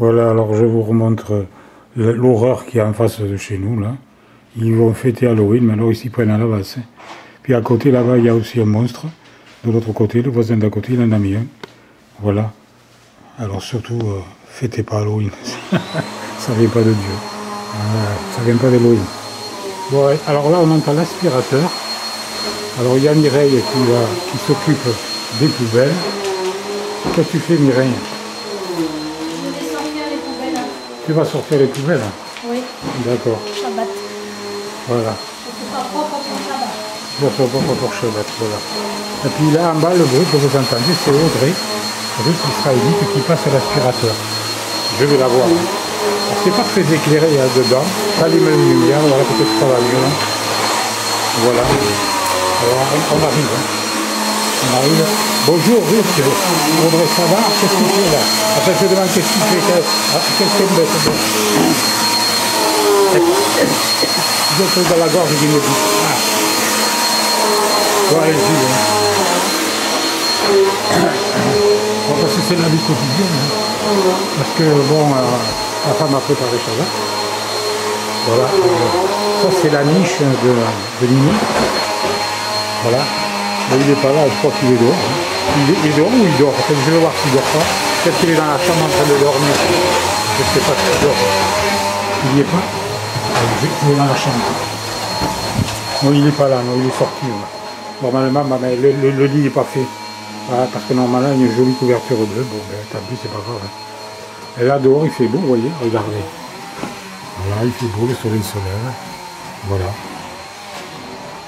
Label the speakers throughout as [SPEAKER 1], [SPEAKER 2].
[SPEAKER 1] Voilà, alors je vous remontre l'horreur qui est en face de chez nous, là. Ils vont fêter Halloween, mais alors ils s'y prennent à l'avance. Hein. Puis à côté, là-bas, il y a aussi un monstre. De l'autre côté, le voisin d'à côté, il en a mis un. Voilà. Alors surtout, fêtez pas Halloween. Ça vient pas de Dieu. Ça vient pas d'Halloween. Bon, ouais, alors là, on entend l'aspirateur. Alors il y a Mireille qui s'occupe des poubelles. Qu'est-ce que tu fais, Mireille?
[SPEAKER 2] Je vais sortir les poubelles.
[SPEAKER 1] Tu vas sortir les poubelles?
[SPEAKER 2] Oui.
[SPEAKER 1] D'accord.
[SPEAKER 2] Shabbat.
[SPEAKER 1] Voilà.
[SPEAKER 2] C'est pas propre pour Shabbat.
[SPEAKER 1] C'est pas propre pour Shabbat, voilà. Et puis là, en bas, le bruit que vous entendez, c'est Audrey, russe israélite, qui passe à l'aspirateur. Je vais la voir. C'est pas très éclairé dedans. Allume la lumière, voilà, peut-être ça va mieux. Hein. Voilà. Alors, on arrive. Hein. On arrive. Bonjour, Ruth. Audrey, ça va? Qu'est-ce que tu fais là? Après, je te demande qu'est-ce que tu fais. Qu'est-ce que tu fais? J'ai un truc dans la gorge qui me dit. Ah. Ouais, allez-y. Hein. Bon, parce que c'est la vie quotidienne. Hein. Parce que, bon, ma femme a préparé Shabbat. Voilà. Ça, c'est la niche de Nini. Voilà. Mais il n'est pas là, je crois qu'il est dehors. Hein. Il dort ou il dort? En fait, je vais voir s'il ne dort pas. Peut-être qu'il est dans la chambre en train de dormir. Je ne sais pas s'il dort. Il n'y est pas? Il est dans la chambre. Non, il n'est pas là, non, il est sorti. Là. Normalement, le lit n'est pas fait. Voilà, parce que normalement, il y a une jolie couverture bleue. Bon, ben, tant pis, c'est pas grave. Hein. Et là, dehors, il fait beau, vous voyez, regardez. Voilà, il fait beau, le soleil se lève. Voilà.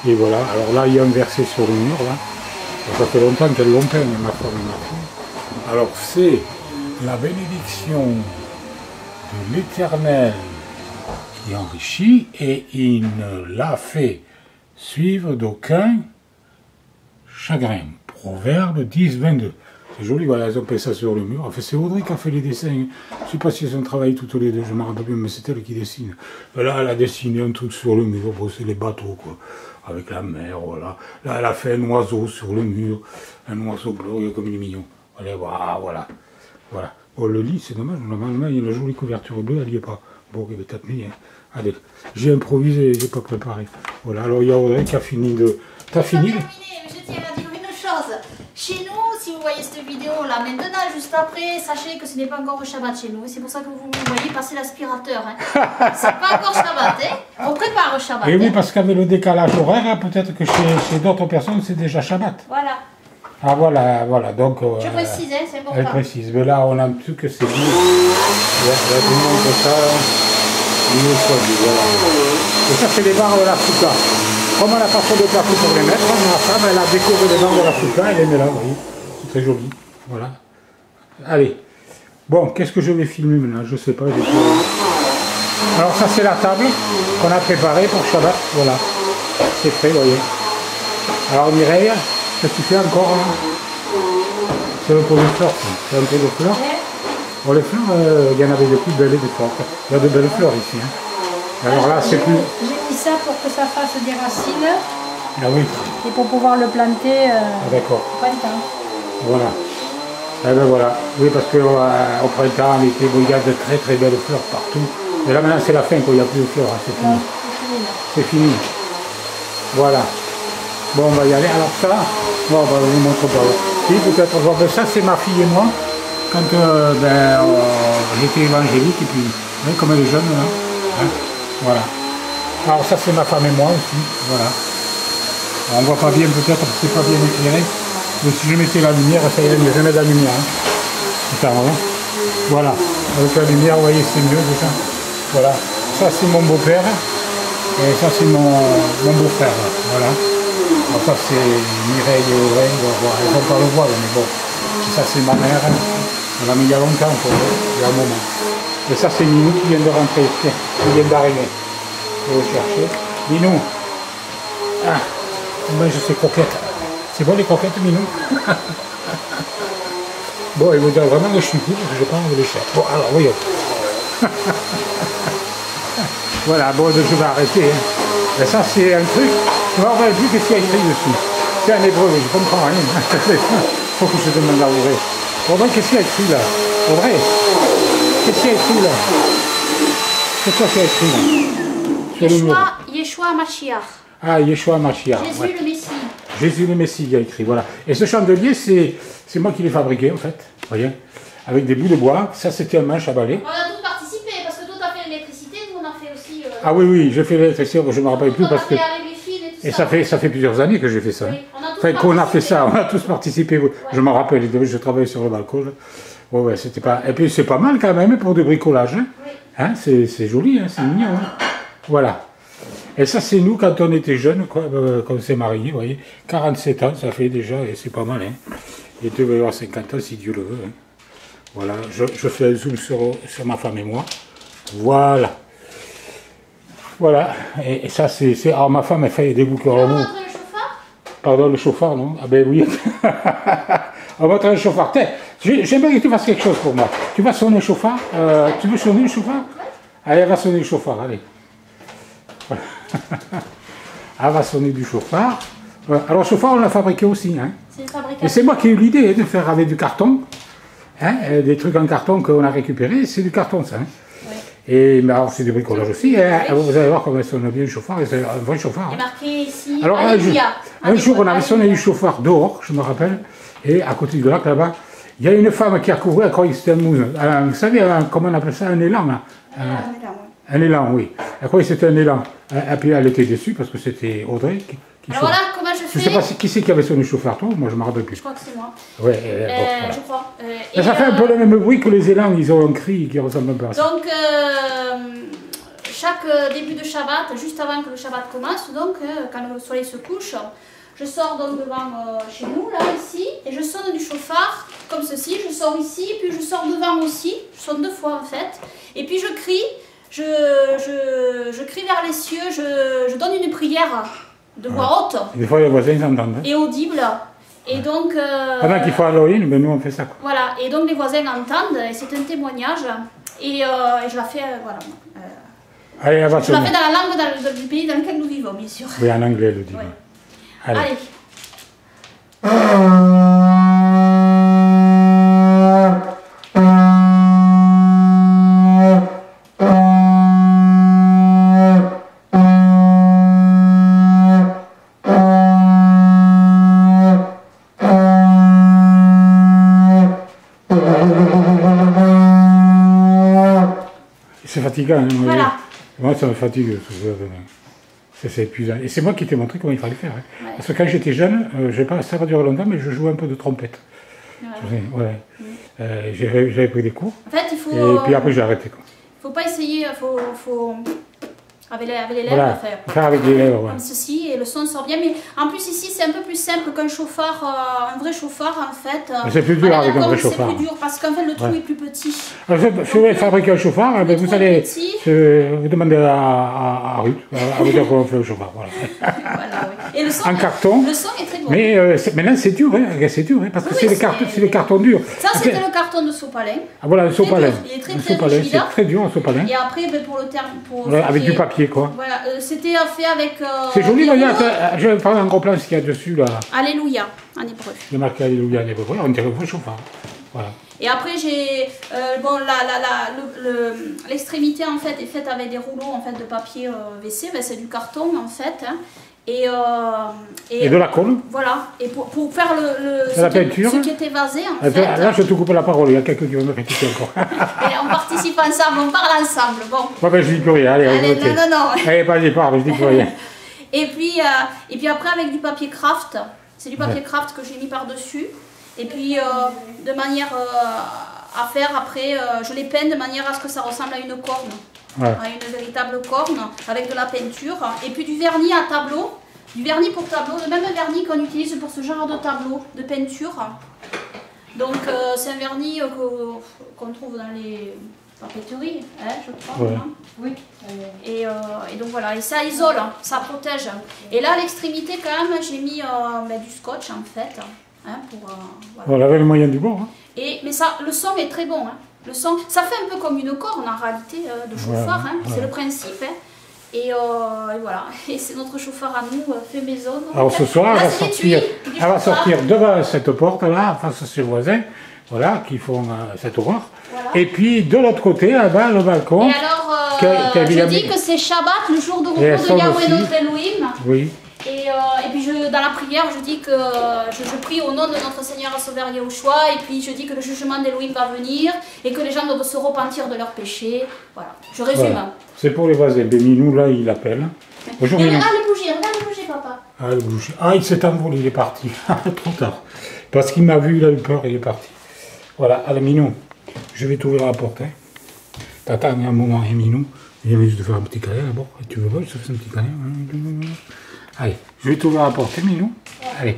[SPEAKER 1] Et voilà, alors là, il y a un verset sur le mur, là. Ça fait longtemps qu'elles l'ont peint, ma femme et ma fille. Alors, c'est la bénédiction de l'Éternel qui enrichit, et il ne l'a fait suivre d'aucun chagrin. Proverbe 10, 22. C'est joli, voilà, elles ont peint ça sur le mur. Enfin, c'est Audrey qui a fait les dessins. Je ne sais pas si elles ont travaillé toutes les deux, je ne me rappelle plus, mais c'est elle qui dessine. Et là, elle a dessiné un truc sur le mur, bon, c'est les bateaux, quoi, avec la mer, voilà. Là, elle a fait un oiseau sur le mur, un oiseau bleu, comme il est mignon. Allez, voilà. Voilà. Bon, le lit, c'est dommage, normalement, il y a une jolie couverture bleue, elle n'y est pas. Bon, il est peut-être mis, hein. Allez, j'ai improvisé, j'ai pas préparé. Voilà, alors il y a Audrey qui a fini de... T'as fini?
[SPEAKER 2] Je tiens à dire une chose. Chez nous, si vous voyez cette vidéo là maintenant, juste après, sachez que ce n'est pas encore Shabbat chez nous. C'est pour ça que vous me voyez passer l'aspirateur. Hein. C'est pas encore Shabbat, hein. On prépare Shabbat.
[SPEAKER 1] Et oui,
[SPEAKER 2] hein.
[SPEAKER 1] parce qu'avec le décalage horaire, peut-être que chez d'autres personnes, c'est déjà Shabbat.
[SPEAKER 2] Voilà.
[SPEAKER 1] Ah voilà, donc...
[SPEAKER 2] Je précise, hein, c'est important.
[SPEAKER 1] Elle précise, mais là, on a un truc que c'est bien. Là, tout le monde fait ça. Voilà. Et ça, c'est les barres de la fouca. Comme on n'a pas trop de place pour les mettre, ma femme, elle a décoré les barres de la fouca, elle les met là, vous voyez. C'est très joli. Voilà. Allez. Bon, qu'est-ce que je vais filmer maintenant? Je sais pas. Alors, ça, c'est la table qu'on a préparée pour Shabbat. Voilà. C'est prêt, vous voyez. Alors, Mireille, qu'est-ce que tu fais encore là? C'est un peu de fleurs. C'est un peu de fleurs. Bon, les fleurs, il y en avait de plus belles et des fortes. Il y a de belles fleurs ici. Hein. Alors là, c'est plus...
[SPEAKER 2] J'ai mis ça pour que ça fasse des racines.
[SPEAKER 1] Ah oui.
[SPEAKER 2] Et pour pouvoir le planter
[SPEAKER 1] d'accord.
[SPEAKER 2] au printemps.
[SPEAKER 1] Voilà. Eh ben voilà. Oui, parce qu'au printemps, en été, il y a de très très belles fleurs partout. Mais là maintenant, c'est la fin, quoi. Il n'y a plus de fleurs. Hein. C'est fini. C'est fini. Voilà. Bon, on va y aller. Alors ça, bon, on va vous montrer pas. Si, peut-être voir. Ça, c'est ma fille et moi. Quand j'étais évangélique, et puis, vous voyez comme elle est jeune, là. Hein, voilà. Alors ça, c'est ma femme et moi aussi. Voilà. Alors, on voit pas bien, peut-être, parce que c'est pas bien éclairé. Mais si je mettais la lumière, ça irait mieux. Je mets de la lumière. Hein. C'est ça, hein. Voilà. Avec la lumière, vous voyez, c'est mieux, c'est ça. Voilà. Ça, c'est mon beau-père. Et ça, c'est mon beau-frère. Voilà. Alors, ça, c'est Mireille et Audrey. Elles ne vont pas le voir, mais bon. Et ça, c'est ma mère. On l'a mis il y a longtemps, il y a un moment. Et ça, c'est Minou qui vient de rentrer, qui vient d'arriver. Je vais le chercher. Minou. Ah, on mange ces croquettes. C'est bon les croquettes, Minou? Bon, il vous dit vraiment que je suis fou, parce que je n'ai pas envie de les chercher. Bon, alors, voyons. Voilà, bon, je vais arrêter. Hein. Et ça, c'est un truc. Je ne me rappelle plus qu'est-ce qu'il y a écrit dessus. C'est un hébreu, je ne comprends rien. Il faut que je demande à Audrey. Audrey, qu'est-ce qu'il y a écrit là? Audrey, qu'est-ce qu'il y a écrit là? C'est quoi qu'il y a écrit là? Sur le mur.
[SPEAKER 2] Yeshua Mashiach.
[SPEAKER 1] Ah, Yeshua Mashiach.
[SPEAKER 2] Jésus
[SPEAKER 1] Ouais.
[SPEAKER 2] le Messie.
[SPEAKER 1] Jésus le Messie, il y a écrit, voilà. Et ce chandelier, c'est moi qui l'ai fabriqué, en fait, vous voyez, avec des bouts de bois. Ça, c'était un manche à balai.
[SPEAKER 2] On a tous participé, parce que toi, tu as fait l'électricité, nous, on a fait aussi...
[SPEAKER 1] Ah oui, oui, j'ai fait l'électricité, je ne me rappelle plus, parce que...
[SPEAKER 2] avec les fils et tout
[SPEAKER 1] Et
[SPEAKER 2] ça.
[SPEAKER 1] ça fait plusieurs années que j'ai fait ça.
[SPEAKER 2] Oui,
[SPEAKER 1] Hein.
[SPEAKER 2] on a tous
[SPEAKER 1] Enfin, qu'on a fait
[SPEAKER 2] participé.
[SPEAKER 1] ça, on a tous participé. Oui. Je me rappelle, je travaillais sur le balcon. Là. Ouais, ouais, c'était pas... Et puis, c'est pas mal quand même pour du bricolage. Hein.
[SPEAKER 2] Oui.
[SPEAKER 1] Hein, c'est joli, hein, c'est mignon. Hein. Voilà. Et ça, c'est nous quand on était jeunes, quoi, quand on s'est mariés, vous voyez. 47 ans, ça fait déjà, et c'est pas mal. Hein. Il devait y avoir 50 ans, si Dieu le veut. Hein. Voilà, je fais un zoom sur ma femme et moi. Voilà. Voilà. Et ça, c'est... Alors, ma femme, elle fait des boucles
[SPEAKER 2] Tu
[SPEAKER 1] en
[SPEAKER 2] veux
[SPEAKER 1] mou.
[SPEAKER 2] montrer le chauffard?
[SPEAKER 1] Pardon, le chauffard, non? Ah ben oui. On va montrer le chauffard. Tiens, j'aimerais que tu fasses quelque chose pour moi. Tu vas sonner le chauffard? Tu veux sonner le chauffard? Allez, elle va sonner le chauffard, allez. Voilà. Elle va sonner du chauffard. Voilà. Alors, le chauffard, on l'a fabriqué aussi. Hein.
[SPEAKER 2] C'est une
[SPEAKER 1] Et
[SPEAKER 2] fabrication.
[SPEAKER 1] c'est moi qui ai eu l'idée de faire avec du carton. Hein, des trucs en carton qu'on a récupérés. C'est du carton, ça. Hein.
[SPEAKER 2] Oui.
[SPEAKER 1] Et mais alors, c'est du bricolage aussi. Hein. Vous allez voir comment elle sonne bien le chauffard. Et c'est un vrai chauffard.
[SPEAKER 2] Il
[SPEAKER 1] Hein.
[SPEAKER 2] est marqué ici.
[SPEAKER 1] Alors,
[SPEAKER 2] Alléluia.
[SPEAKER 1] un jour, on avait
[SPEAKER 2] Alléluia.
[SPEAKER 1] sonné du chauffard dehors, je me rappelle, et à côté du lac, là-bas, il y a une femme qui a couru, elle croyait que c'était un mousse. Vous savez, comment on appelle ça, un élan, là un élan, oui. Elle croyait que c'était un élan. Et puis, elle était déçue, parce que c'était Audrey qui
[SPEAKER 2] Alors
[SPEAKER 1] sonne.
[SPEAKER 2] voilà comment je
[SPEAKER 1] Je ne
[SPEAKER 2] fais.
[SPEAKER 1] sais pas qui c'est qui avait sonné le chauffard, toi, moi je me rappelle plus.
[SPEAKER 2] Je crois que c'est moi.
[SPEAKER 1] Ouais, bon, voilà.
[SPEAKER 2] Je crois.
[SPEAKER 1] Mais ça fait un peu le même bruit que les élans, ils ont un cri qui ressemble un peu à ça.
[SPEAKER 2] Donc, chaque début de Shabbat, juste avant que le Shabbat commence, donc, quand le soleil se couche, je sors donc devant chez nous, là, ici, et je sonne du chauffard, comme ceci. Je sors ici, puis je sors devant aussi. Je sonne 2 fois, en fait. Et puis je crie, je crie vers les cieux, je donne une prière de voix haute
[SPEAKER 1] Des fois, les voisins, ils entendent. Hein.
[SPEAKER 2] et audible. Et donc,
[SPEAKER 1] Pendant qu'il faut Halloween, ben, nous, on fait ça. Quoi.
[SPEAKER 2] voilà, et donc les voisins entendent, et c'est un témoignage. Et je la fais, voilà.
[SPEAKER 1] Allez, elle va
[SPEAKER 2] Je la
[SPEAKER 1] sonner.
[SPEAKER 2] fais dans la langue du pays dans lequel nous vivons, bien sûr.
[SPEAKER 1] Oui, en anglais, elle le dit.
[SPEAKER 2] Ouais.
[SPEAKER 1] Allez.
[SPEAKER 2] Allez.
[SPEAKER 1] C'est fatigant. Hein, moi,
[SPEAKER 2] Voilà.
[SPEAKER 1] moi, ça me fatigue. C'est épuisant. Et c'est moi qui t'ai montré comment il fallait faire. Hein.
[SPEAKER 2] Ouais.
[SPEAKER 1] Parce que quand j'étais jeune, ça va durer longtemps, mais je jouais un peu de trompette.
[SPEAKER 2] Ouais.
[SPEAKER 1] Ouais. J'avais pris des cours.
[SPEAKER 2] En fait, il faut.
[SPEAKER 1] Et puis après, j'ai arrêté. Quoi.
[SPEAKER 2] Faut pas essayer, faut avec les lèvres,
[SPEAKER 1] Voilà, faire avec les lèvres. Ouais.
[SPEAKER 2] comme ceci, et le son sort bien. Mais en plus, ici, c'est un peu plus simple qu'un chauffard, un vrai chauffard, en fait.
[SPEAKER 1] Mais c'est plus dur
[SPEAKER 2] À la
[SPEAKER 1] avec un vrai
[SPEAKER 2] Lancôme,
[SPEAKER 1] chauffard.
[SPEAKER 2] C'est plus dur parce qu'en fait, le trou
[SPEAKER 1] Ouais.
[SPEAKER 2] est plus petit.
[SPEAKER 1] Alors, si vous voulez fabriquer un chauffard, eh ben, vous
[SPEAKER 2] trou est
[SPEAKER 1] allez
[SPEAKER 2] petit.
[SPEAKER 1] vous demander à Ruth, à vous dire comment on fait le chauffard. Voilà.
[SPEAKER 2] Voilà, oui. Et le son,
[SPEAKER 1] En carton.
[SPEAKER 2] le son est très bon.
[SPEAKER 1] Mais maintenant, c'est dur, hein, c'est dur, hein, parce que
[SPEAKER 2] Oui,
[SPEAKER 1] c'est
[SPEAKER 2] oui,
[SPEAKER 1] c'est les cartons durs.
[SPEAKER 2] Ça, c'était
[SPEAKER 1] Après-
[SPEAKER 2] le carton de Sopalin.
[SPEAKER 1] Ah, voilà, le sopalin.
[SPEAKER 2] dur, il est très,
[SPEAKER 1] Le
[SPEAKER 2] très
[SPEAKER 1] sopalin,
[SPEAKER 2] rigide.
[SPEAKER 1] c'est très dur, un sopalin.
[SPEAKER 2] Et après, ben, pour le terme.
[SPEAKER 1] Ouais, avec du papier, quoi.
[SPEAKER 2] Voilà, c'était fait avec.
[SPEAKER 1] C'est joli,
[SPEAKER 2] des
[SPEAKER 1] regarde,
[SPEAKER 2] rouleaux.
[SPEAKER 1] je vais prendre un gros plan, ce qu'il y a dessus, là.
[SPEAKER 2] Alléluia, en hébreu.
[SPEAKER 1] Il y a marqué Alléluia en hébreu, on dirait un vrai chauffard. Voilà.
[SPEAKER 2] Et après, j'ai. Bon, l'extrémité, en fait, est faite avec des rouleaux en fait, de papier WC. Ben, c'est du carton, en fait. Hein. Et
[SPEAKER 1] Et de la colle.
[SPEAKER 2] Voilà. Et pour faire
[SPEAKER 1] la peinture.
[SPEAKER 2] ce qui était vasé, en
[SPEAKER 1] Là,
[SPEAKER 2] fait.
[SPEAKER 1] je te coupe la parole, il y a quelqu'un qui va me critiquer encore.
[SPEAKER 2] Et on participe ensemble, on parle ensemble. Bon.
[SPEAKER 1] Bon, ben, je dis plus rien, allez,
[SPEAKER 2] Allez,
[SPEAKER 1] votez.
[SPEAKER 2] non.
[SPEAKER 1] Allez, pas départ, je dis plus rien.
[SPEAKER 2] Et puis après, avec du papier craft. C'est du papier craft que j'ai mis par-dessus. Et puis, de manière à faire, après, je les peins de manière à ce que ça ressemble à une corne.
[SPEAKER 1] Ouais.
[SPEAKER 2] À une véritable corne, avec de la peinture. Et puis du vernis à tableau. Du vernis pour tableau, le même vernis qu'on utilise pour ce genre de tableau, de peinture. Donc, c'est un vernis qu'on trouve dans les papeteries, hein, je crois.
[SPEAKER 1] Ouais.
[SPEAKER 2] Hein. Oui. Et donc voilà, et ça isole, ça protège. Et là, à l'extrémité, quand même, j'ai mis du scotch, en fait. Hein, pour, voilà.
[SPEAKER 1] On avait le moyen du bord. Hein.
[SPEAKER 2] Mais ça, le son est très bon. Hein. Le son, ça fait un peu comme une corne en réalité de chauffard, hein. C'est le principe. Hein. Et voilà, et c'est notre chauffard à nous, fait maison. Donc,
[SPEAKER 1] Alors ce soir,
[SPEAKER 2] là,
[SPEAKER 1] elle va
[SPEAKER 2] c'est
[SPEAKER 1] sortir,
[SPEAKER 2] l'étui du chauffard.
[SPEAKER 1] devant cette porte là, face à ses voisins. voilà, qui font cette horreur.
[SPEAKER 2] Voilà.
[SPEAKER 1] Et puis de l'autre côté, là-bas, le balcon.
[SPEAKER 2] Et alors,
[SPEAKER 1] je
[SPEAKER 2] dis que c'est Shabbat, le jour de repos de Yahweh notre Elohim.
[SPEAKER 1] Oui.
[SPEAKER 2] Et puis dans la prière, je dis que je prie au nom de notre Seigneur et Sauveur Yahushua, et puis je dis que le jugement d'Elohim va venir, et que les gens doivent se repentir de leurs péchés. Voilà, je résume. Voilà.
[SPEAKER 1] C'est pour les voisins. Béminou, là, il appelle. Bonjour,
[SPEAKER 2] Minou. Ah, le bougie, regarde le bougie, papa.
[SPEAKER 1] Ah, le bougie. Ah, il s'est envolé, il est parti. Trop tard. Parce qu'il m'a vu, il a eu peur, il est parti. Voilà, allez, Minou, je vais t'ouvrir la porte. Hein. T'attends un moment, hein, Minou. Il vient juste de faire un petit câlin d'abord. Tu veux pas, je te fais un petit câlin. Allez, je vais t'ouvrir la porte, hein, Minou. Allez.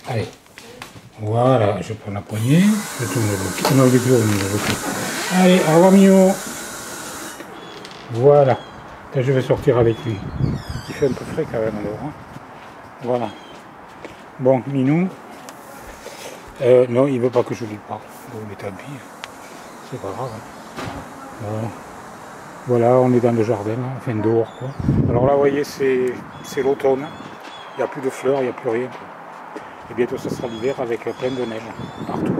[SPEAKER 1] Allez. Voilà, je prends la poignée. Je tourne le bloc. Non, il est plus revenu, le bloc. Allez, au revoir, Minou. Voilà. Là, je vais sortir avec lui. Il fait un peu frais quand même, alors. Hein. Voilà. Bon, Minou. Non, il veut pas que je lui parle. Bon, mais tant pis. C'est pas grave. Hein. Voilà, on est dans le jardin, hein, enfin dehors, quoi. Alors là, vous voyez, c'est l'automne. Il n'y a plus de fleurs, il n'y a plus rien. Quoi. Et bientôt, ce sera l'hiver avec plein de neige partout.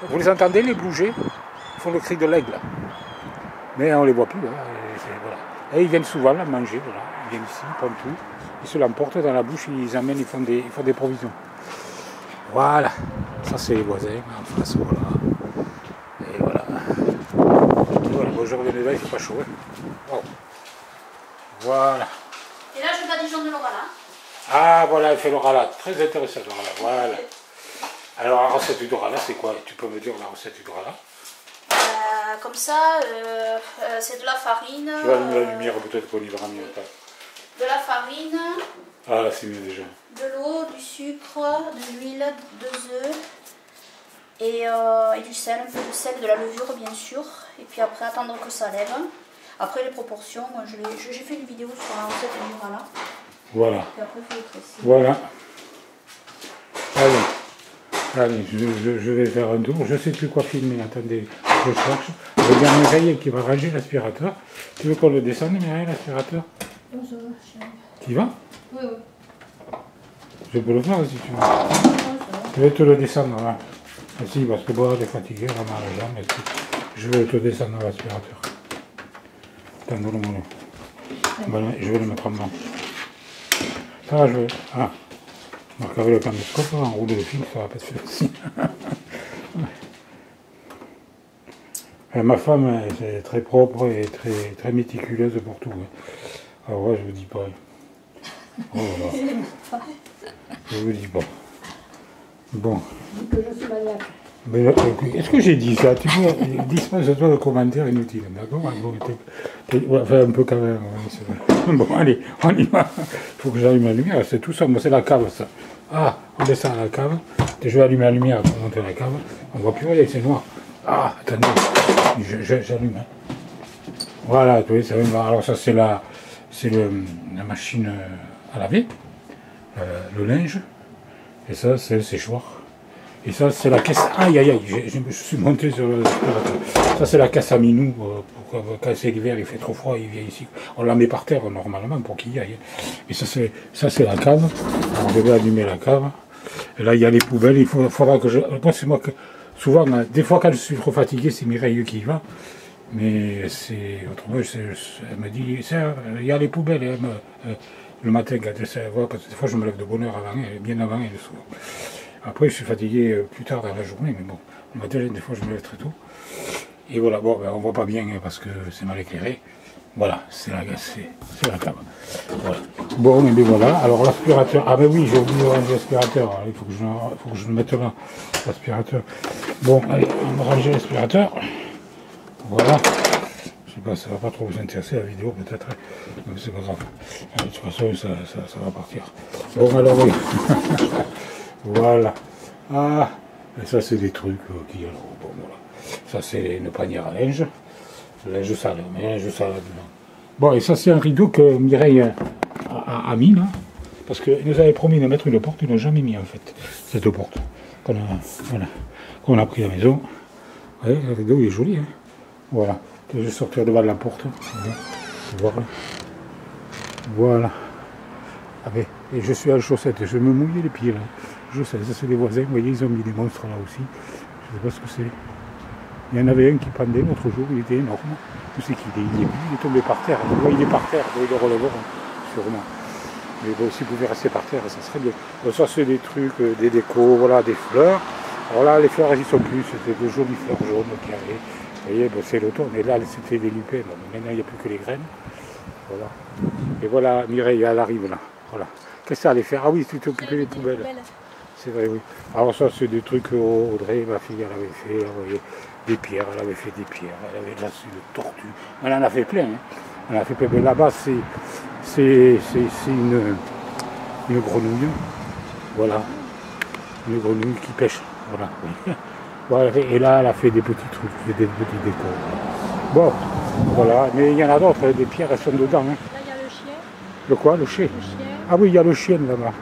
[SPEAKER 1] Vous les entendez, les bougers? Ils font le cri de l'aigle. Mais on ne les voit plus. Hein, voilà. Et ils viennent souvent là manger. Voilà. Ils viennent ici, ils prennent tout. Ils se l'emportent dans la bouche, ils amènent, ils font des provisions. Voilà. Ça, c'est les voisins en face. Voilà. Et voilà. Voilà. Bon, je reviens là, il ne fait pas chaud. Hein. Wow. Voilà.
[SPEAKER 2] Et là, je badigeonne de l'oral.
[SPEAKER 1] Ah, voilà, elle fait l'oral. Très intéressant, l'oral. Voilà. Alors, la recette du oral, c'est quoi? Tu peux me dire la recette du oral?
[SPEAKER 2] Comme ça, c'est de la farine.
[SPEAKER 1] Tu vas allumer la lumière, peut-être qu'on y verra mieux.
[SPEAKER 2] De la farine.
[SPEAKER 1] Ah, là, c'est mieux déjà.
[SPEAKER 2] De l'eau, du sucre, de l'huile, 2 œufs. Et du sel, un peu de sel, de la levure, bien sûr. Et puis après, attendre que ça lève. Après, les proportions, j'ai fait une vidéo sur la recette du oral.
[SPEAKER 1] Voilà.
[SPEAKER 2] Et après, il faut le presser.
[SPEAKER 1] Voilà. Allez. Allez, je vais faire un tour. Je ne sais plus quoi filmer. Attendez, je cherche. Il y a Mireille qui va ranger l'aspirateur. Tu veux qu'on le descende, Mireille, l'aspirateur? Tu vas?
[SPEAKER 2] Oui, oui.
[SPEAKER 1] Je peux le faire si tu veux. Je vais te le descendre là. Ah, si, parce que bon, elle est fatiguée, elle a mal à la jambe. Je vais te descendre l'aspirateur. Attends, donne-moi-le. Voilà, je vais le mettre en main. Ça va, je vais. Ah. Donc avec le caméscope, enrouler le film, ça va pas se faire aussi. Ma femme, c'est très propre et très méticuleuse pour tout. Alors là, je vous dis pas. Oh là. Je vous dis pas. Bon.
[SPEAKER 3] Que je suis maniaque.
[SPEAKER 1] Mais est-ce que j'ai dit ça? Tu vois, dispense-toi de commentaires inutiles, d'accord? Enfin, un peu quand même. Bon, allez, on y va. Il faut que j'allume la lumière, c'est tout ça. Moi, c'est la cave, ça. Ah, on descend à la cave. Je vais allumer la lumière pour monter la cave. On ne voit plus rien, c'est noir. Ah, attendez, j'allume. Hein. Voilà, tu vois, alors ça, c'est la machine à laver, le linge. Et ça, c'est le séchoir. Et ça, c'est la caisse. Aïe, aïe, aïe, je suis monté sur le. Ça, c'est la caisse à Minou. Quand c'est l'hiver, il fait trop froid, il vient ici. On la met par terre normalement pour qu'il y aille. Et ça, c'est la cave. Alors, je vais allumer la cave. Et là, il y a les poubelles. Il faudra que je. Moi, c'est moi que. Souvent, des fois, quand je suis trop fatigué, c'est Mireille qui y va. Mais c'est. Autrement, elle me dit il y a les poubelles. Le matin, quand elle voit, parce que des fois, je me lève de bonne heure avant elle, bien avant elle, le soir. Après, je suis fatigué plus tard dans la journée, mais bon, le matin, des fois, je me lève très tôt. Et voilà, bon, ben, on ne voit pas bien parce que c'est mal éclairé. Voilà, c'est la cave. Voilà. Bon, mais voilà, alors l'aspirateur. Ah ben oui, j'ai oublié de ranger l'aspirateur. Il faut que je le mette là, l'aspirateur. Bon, allez, on va ranger l'aspirateur. Voilà. Je sais pas, ça va pas trop vous intéresser la vidéo peut-être, mais c'est pas grave. De toute façon, ça va partir. Bon, alors oui. Voilà. Ah, et ça c'est des trucs qui alors bon voilà. Ça c'est une panière à linge. Le linge sale, mais linge sale là-dedans. Bon, et ça c'est un rideau que Mireille a mis là. Parce qu'il nous avait promis de mettre une porte, il n'a jamais mis en fait, cette porte. Qu'on a pris à la maison. Ouais, le rideau il est joli, hein. Voilà. Je vais sortir devant la porte. Voilà. Voilà. Ah ben, et je suis à la chaussette, je vais me mouiller les pieds là. Je sais, ça c'est les voisins, vous voyez, ils ont mis des monstres là aussi. Je ne sais pas ce que c'est. Il y en avait un qui pendait l'autre jour, il était énorme. Où c'est qu'il est? Il est tombé par terre. Vous voyez, il est par terre, donc il le relèveront, sûrement. Mais bon, s'il pouvait rester par terre, ça serait bien. Donc ça c'est des trucs, des décos, voilà, des fleurs. Alors là, les fleurs, elles n'y sont plus, c'était de jolies fleurs jaunes qui avaient. Vous voyez, bon, c'est l'automne, et là, c'était des lupins. Bon, maintenant, il n'y a plus que les graines. Voilà. Et voilà, Mireille, elle arrive là. Voilà. Qu'est-ce que ça allait faire? Ah oui, tu t'es occupé des poubelles. C'est vrai, oui. Alors ça, c'est des trucs Audrey, ma fille, elle avait fait, vous voyez, des pierres, elle avait fait des pierres, elle avait de la tortue. Elle en a fait plein, hein. Elle en a fait plein. Mais là-bas, c'est une grenouille. Voilà. Une grenouille qui pêche. Voilà. Voilà. Et là, elle a fait des petits trucs, des petits décors. Bon, voilà. Mais il y en a d'autres, des pierres, elles sont dedans. Hein.
[SPEAKER 3] Là, il y a le chien.
[SPEAKER 1] Le quoi? Le chien?
[SPEAKER 3] Le chien.
[SPEAKER 1] Ah oui, il y a le chien là-bas.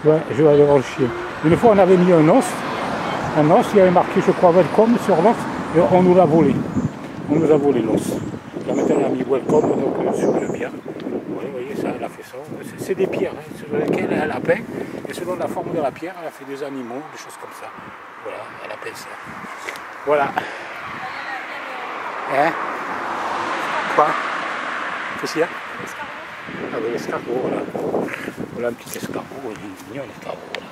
[SPEAKER 1] Ouais, je vais aller voir le chien. Une fois, on avait mis un os, il y avait marqué, je crois, welcome sur l'os, et on nous l'a volé. On nous a volé l'os. Là, maintenant, on a mis welcome, donc sur le bien. Vous voyez, ça, elle a fait ça. C'est des pierres, hein, sur lesquelles elle a peint, et selon la forme de la pierre, elle a fait des animaux, des choses comme ça. Voilà, elle a peint ça. Voilà. Hein? Quoi? Qu'est-ce qu'il y a? Ah oui, l'escargot, voilà. Voilà un petit escargot, il est mignon l'escargot. Voilà.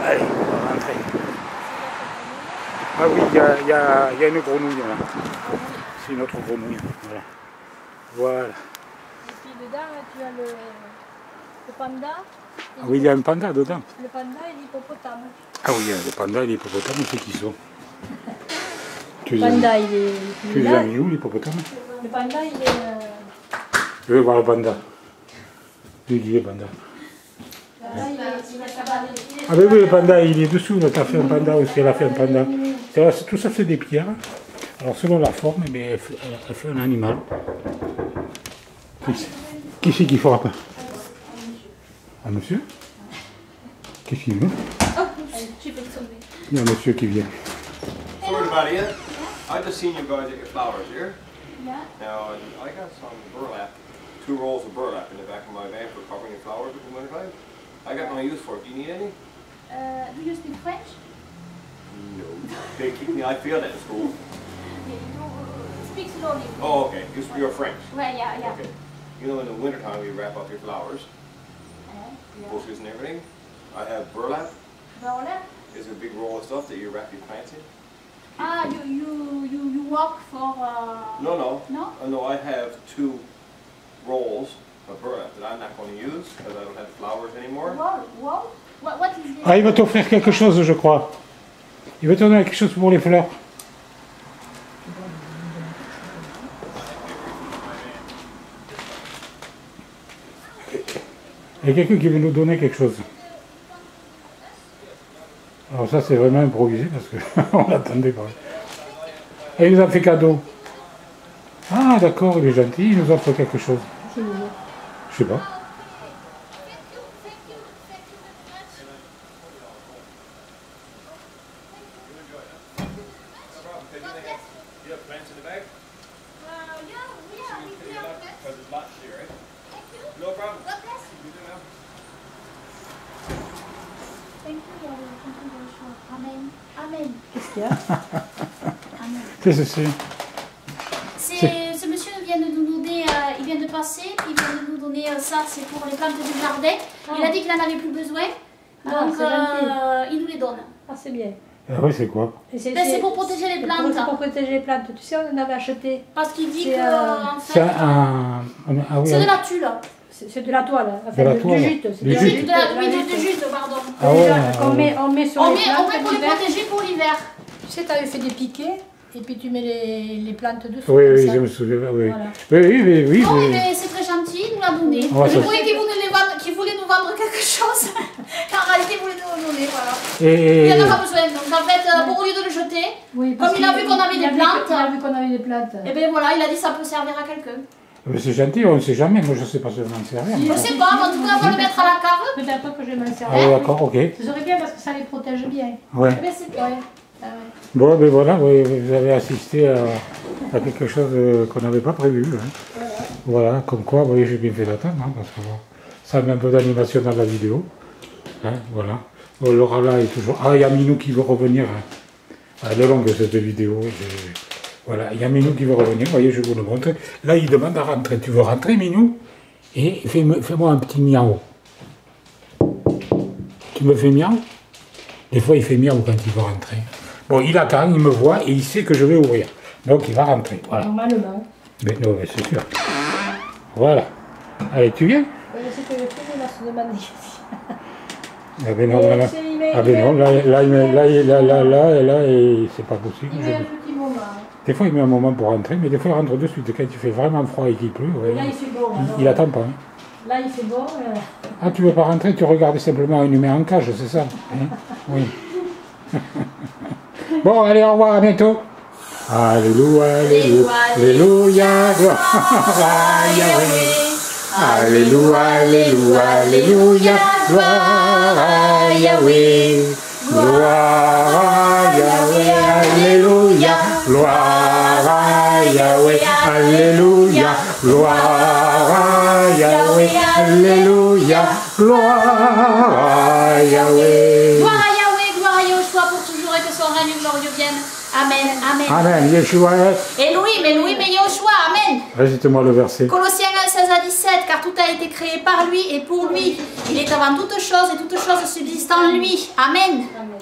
[SPEAKER 1] Allez, on va rentrer. Ah oui, il y a une grenouille là. C'est une autre grenouille. Voilà. Voilà.
[SPEAKER 3] Et puis dedans, tu as le panda.
[SPEAKER 1] Ah oui, il y a un panda dedans.
[SPEAKER 3] Le panda et l'hippopotame.
[SPEAKER 1] Ah oui, le panda et l'hippopotame, c'est qui sont?
[SPEAKER 3] Le panda, il est
[SPEAKER 1] Tu les
[SPEAKER 3] là.
[SPEAKER 1] as mis où, l'hippopotame?
[SPEAKER 3] Le panda, il est...
[SPEAKER 1] Je vais voir le panda. Il est le panda.
[SPEAKER 3] Là, il est...
[SPEAKER 1] Ah ben oui, le panda, il est dessous, là, tu as fait un panda aussi, elle a fait un panda. Tout ça, c'est des pierres. Alors, selon la forme, mais elle fait un animal. Qui c'est qui frappe? Un monsieur? Qu'est-ce qu'il veut? Il y a un monsieur qui vient.
[SPEAKER 4] Sorry about it. I just seen you guys at your flowers here.
[SPEAKER 2] Yeah.
[SPEAKER 4] Now, I got some burlap, 2 rolls of burlap in the back of my van for covering your flowers in the wintertime. I got no use for it. Do you need any?
[SPEAKER 2] Do you speak French?
[SPEAKER 4] No. They keep me, I failed at school.
[SPEAKER 2] Speak slowly.
[SPEAKER 4] Oh, okay. You're French.
[SPEAKER 2] Ouais, yeah.
[SPEAKER 4] Okay. You know, in the wintertime, we wrap up your flowers,
[SPEAKER 2] Yeah.
[SPEAKER 4] bushes and everything. I have burlap.
[SPEAKER 2] Burlap?
[SPEAKER 4] It's a big roll of stuff that you wrap your plants in.
[SPEAKER 2] Ah, you work for...
[SPEAKER 4] No.
[SPEAKER 2] No?
[SPEAKER 4] No, I have 2 rolls of burlap that I'm not going to use because I don't have flowers anymore.
[SPEAKER 2] Wall? What is this?
[SPEAKER 1] Ah, il va t'offrir quelque chose, je crois. Il va te donner quelque chose pour les fleurs. Il y a quelqu'un qui veut nous donner quelque chose. Alors ça, c'est vraiment improvisé parce qu'on l'attendait pas. Et il nous a fait cadeau. Ah, d'accord, il est gentil, il nous offre quelque chose. Je sais pas.
[SPEAKER 4] You have plants in the bag? Because there's lots here, right? No problem. You do now.
[SPEAKER 2] Thank you, Amen. Amen.
[SPEAKER 3] Qu'est-ce qu'il y a?
[SPEAKER 2] Amen.
[SPEAKER 1] Qu'est-ce que c'est?
[SPEAKER 2] Ce monsieur vient de nous donner, il vient de passer, puis il vient de nous donner ça, c'est pour les plantes du jardin. Il a dit qu'il n'en avait plus besoin, donc il nous les donne.
[SPEAKER 3] Ah, c'est bien.
[SPEAKER 1] Ah oui, c'est quoi?
[SPEAKER 3] C'est
[SPEAKER 2] pour protéger les plantes.
[SPEAKER 3] Pour protéger les plantes. Tu sais, on en avait acheté.
[SPEAKER 2] Parce qu'il dit
[SPEAKER 3] C'est,
[SPEAKER 2] que, en
[SPEAKER 1] C'est
[SPEAKER 2] fait,
[SPEAKER 1] ah oui,
[SPEAKER 2] c'est de la tulle.
[SPEAKER 3] C'est de la toile. Enfin,
[SPEAKER 1] De la
[SPEAKER 3] du
[SPEAKER 1] toile.
[SPEAKER 3] jute.
[SPEAKER 1] Du
[SPEAKER 3] C'est
[SPEAKER 1] jute.
[SPEAKER 2] Oui, de jute, pardon.
[SPEAKER 1] Ah ouais,
[SPEAKER 3] On met sur
[SPEAKER 2] On
[SPEAKER 3] les
[SPEAKER 2] met
[SPEAKER 3] plantes
[SPEAKER 2] pour les
[SPEAKER 3] l'hiver.
[SPEAKER 2] protéger pour l'hiver.
[SPEAKER 3] Tu sais, tu avais fait des piquets et puis tu mets les plantes dessous.
[SPEAKER 1] Oui,
[SPEAKER 3] comme
[SPEAKER 1] oui,
[SPEAKER 3] ça.
[SPEAKER 1] je me souviens. Oui,
[SPEAKER 3] Voilà.
[SPEAKER 1] oui.
[SPEAKER 2] Non, mais c'est très gentil, il nous l'a donné.
[SPEAKER 1] Ouais,
[SPEAKER 2] Je
[SPEAKER 1] ça-
[SPEAKER 2] croyais qu'il voulait nous vendre quelque chose. En réalité, il voulait nous le donner, voilà.
[SPEAKER 1] Et,
[SPEAKER 2] Il n'en a pas besoin. Donc en fait, au lieu de le jeter,
[SPEAKER 3] Oui,
[SPEAKER 2] Comme il a vu qu'on avait
[SPEAKER 3] il
[SPEAKER 2] des
[SPEAKER 3] a vu
[SPEAKER 2] plantes.
[SPEAKER 3] Il a vu qu'on avait des plantes.
[SPEAKER 2] et bien voilà, il a dit ça peut servir à quelqu'un.
[SPEAKER 1] mais c'est gentil, on ne sait jamais. Moi, je ne sais pas si on en sait rien.
[SPEAKER 2] Je sais pas, mais en tout cas, on va le mettre à la cave.
[SPEAKER 3] Peut-être que je vais m'en
[SPEAKER 1] Ah
[SPEAKER 3] servir.
[SPEAKER 1] oui, d'accord, ok.
[SPEAKER 3] Ce serait bien parce que ça les protège bien.
[SPEAKER 1] Ouais.
[SPEAKER 2] Eh bien, c'est bien.
[SPEAKER 3] Ouais. Ah ouais.
[SPEAKER 1] Bon, ben voilà, vous avez assisté à quelque chose qu'on n'avait pas prévu. Hein. Voilà, comme quoi, vous voyez, j'ai bien fait d'attendre, hein, parce que bon, Ça met un peu d'animation dans la vidéo. Hein, voilà. Bon, Laura là est toujours... Ah, il y a Minou qui veut revenir. Hein. Elle est longue cette vidéo. Voilà, il y a Minou qui veut revenir. Vous voyez, je vous le montre. Là, il demande à rentrer. Tu veux rentrer, Minou? Et fais-moi un petit miaou. Tu me fais miaou? Des fois, il fait miaou quand il veut rentrer. Bon, il attend, il me voit et il sait que je vais ouvrir. Donc, il va rentrer. Voilà.
[SPEAKER 3] Normalement.
[SPEAKER 1] Mais non, mais c'est sûr. Voilà. Allez, tu viens?
[SPEAKER 3] C'est que le film va se demander.
[SPEAKER 1] Ah ben non, ah ben non, là, et c'est pas possible.
[SPEAKER 3] Il met un petit moment.
[SPEAKER 1] Des fois, il met un moment pour rentrer, mais des fois, il rentre de suite. Quand il fait vraiment froid et qu'il pleut, ouais,
[SPEAKER 3] Là, il fait bon.
[SPEAKER 1] il attend pas. Hein.
[SPEAKER 3] Là, il fait bon.
[SPEAKER 1] Ah, tu veux pas rentrer, tu regardes simplement une humain en cage, c'est ça hein? Oui. Bon, allez, au revoir, à bientôt. Alléluia, alléluia, alléluia, gloire à Yahweh. Alléluia, alléluia, alléluia, gloire à Yahweh. Gloire à Yahweh, alléluia, gloire à Yahweh, alléluia, gloire à Yahweh, alléluia, gloire à Yahweh.
[SPEAKER 2] Gloire à Yahweh, gloire à Yahushua pour toujours et que son règne glorieux vienne. Amen, amen.
[SPEAKER 1] Amen, Yeshua.
[SPEAKER 2] Elohim, Elohim et Yahushua, amen.
[SPEAKER 1] Récite-moi le verset.
[SPEAKER 2] Colossiens 1, 16 à 17, car tout a été créé par lui et pour lui. Il est avant toute chose et toute chose subsiste en lui. Amen.
[SPEAKER 3] Amen.